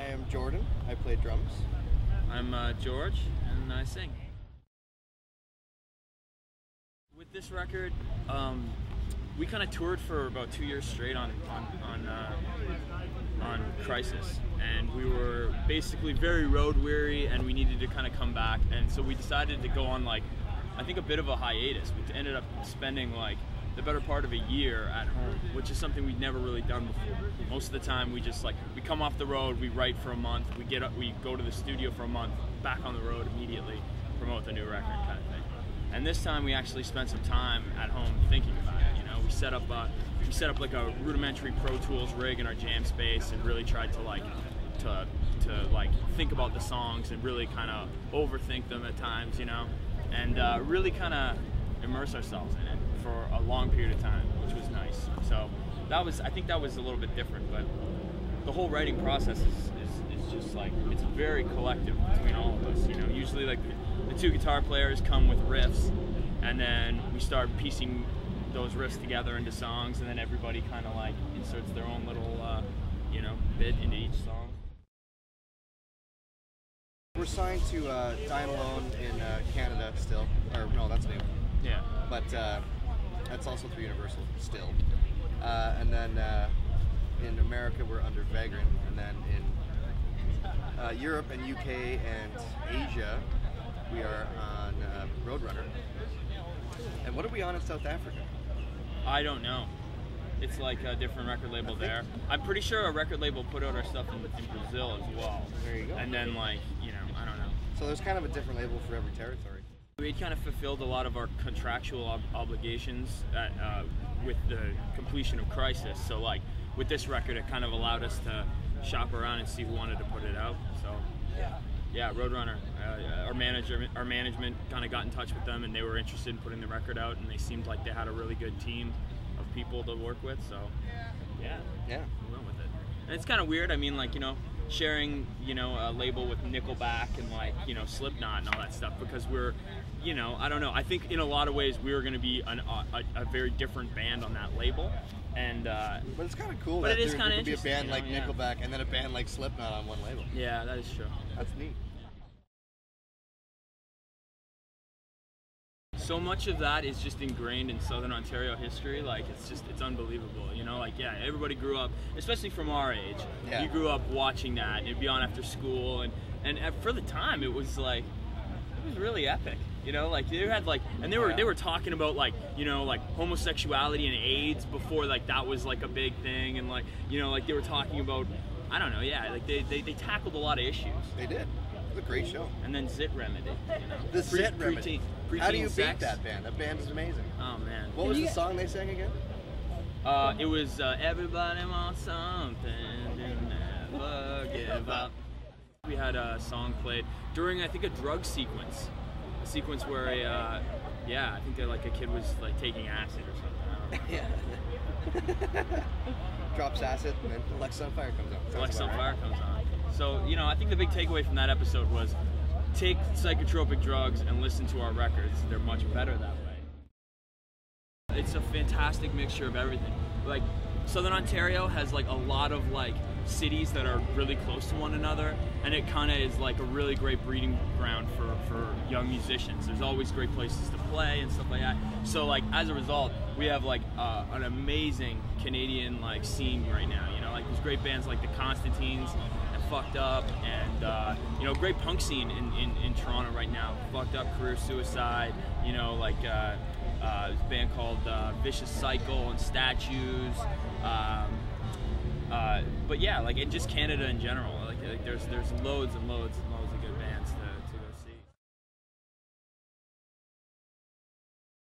am Jordan. I play drums. I'm George, and I sing. With this record, we kind of toured for about 2 years straight on Crisis, and we were basically very road weary, and we needed to kind of come back, and so we decided to go on I think a bit of a hiatus. We ended up spending the better part of a year at home, which is something we'd never really done before. Most of the time we just we come off the road, we write for a month, we go to the studio for a month, back on the road immediately, promote the new record kind of thing. And this time we actually spent some time at home thinking about it. You know, we set up a rudimentary Pro Tools rig in our jam space and really tried to think about the songs and really kind of overthink them at times, you know, and really kind of immerse ourselves in it for a long period of time, which was nice. So I think that was a little bit different, but the whole writing process is just it's very collective between all of us. You know, usually the two guitar players come with riffs, and then we start piecing those riffs together into songs, and then everybody kind of inserts their own little bit into each song. We're signed to Dine Alone in Canada still, or no, that's new. Yeah. But that's also through Universal still. And then in America we're under Vagrant, and then in Europe and UK and Asia we are on Roadrunner. And what are we on in South Africa? I don't know. It's like a different record label there. I'm pretty sure a record label put out our stuff in Brazil as well. There you go. And then I don't know. So there's kind of a different label for every territory. We kind of fulfilled a lot of our contractual obligations with the completion of Crisis. So with this record, it kind of allowed us to shop around and see who wanted to put it out. So yeah, Roadrunner. Our management kind of got in touch with them, and they were interested in putting the record out, and they seemed like they had a really good team of people to work with. So yeah, we went with it. And it's kind of weird. I mean, sharing a label with Nickelback and Slipknot and all that stuff, because we're I don't know, I think in a lot of ways we were going to be a very different band on that label, and but it's kind of cool but that it is there kind of could be a band like yeah. Nickelback and then a band like Slipknot on one label. Yeah, that is true. That's neat. So much of that is just ingrained in Southern Ontario history. It's unbelievable. Yeah, everybody grew up, especially from our age. Yeah. You grew up watching that, and it'd be on after school, and for the time, it was it was really epic. They had and they were talking about homosexuality and AIDS before that was a big thing, and they were talking about, I don't know, yeah, they tackled a lot of issues. They did. It was a great show. And then Zit Remedy. The Zit Remedy. How do you sex. beat that band? That band is amazing. Oh man. What was the song they sang again? It was Everybody Wants Something, Do Never Give Up. We had a song played during, I think, a drug sequence. A sequence where I think that a kid was taking acid or something. I don't know. Yeah. Drops acid, and then Alexisonfire comes on. Alexisonfire comes on. So, I think the big takeaway from that episode was take psychotropic drugs and listen to our records. They're much better that way. It's a fantastic mixture of everything. Southern Ontario has a lot of cities that are really close to one another, and it kind of is a really great breeding ground for young musicians. There's always great places to play and stuff like that. So as a result, we have an amazing Canadian scene right now. There's great bands like the Constantines and Fucked Up, and great punk scene in Toronto right now. Fucked Up, Career Suicide, this band called Vicious Cycle and Statues. But yeah, and just Canada in general. There's loads and loads and loads of good bands to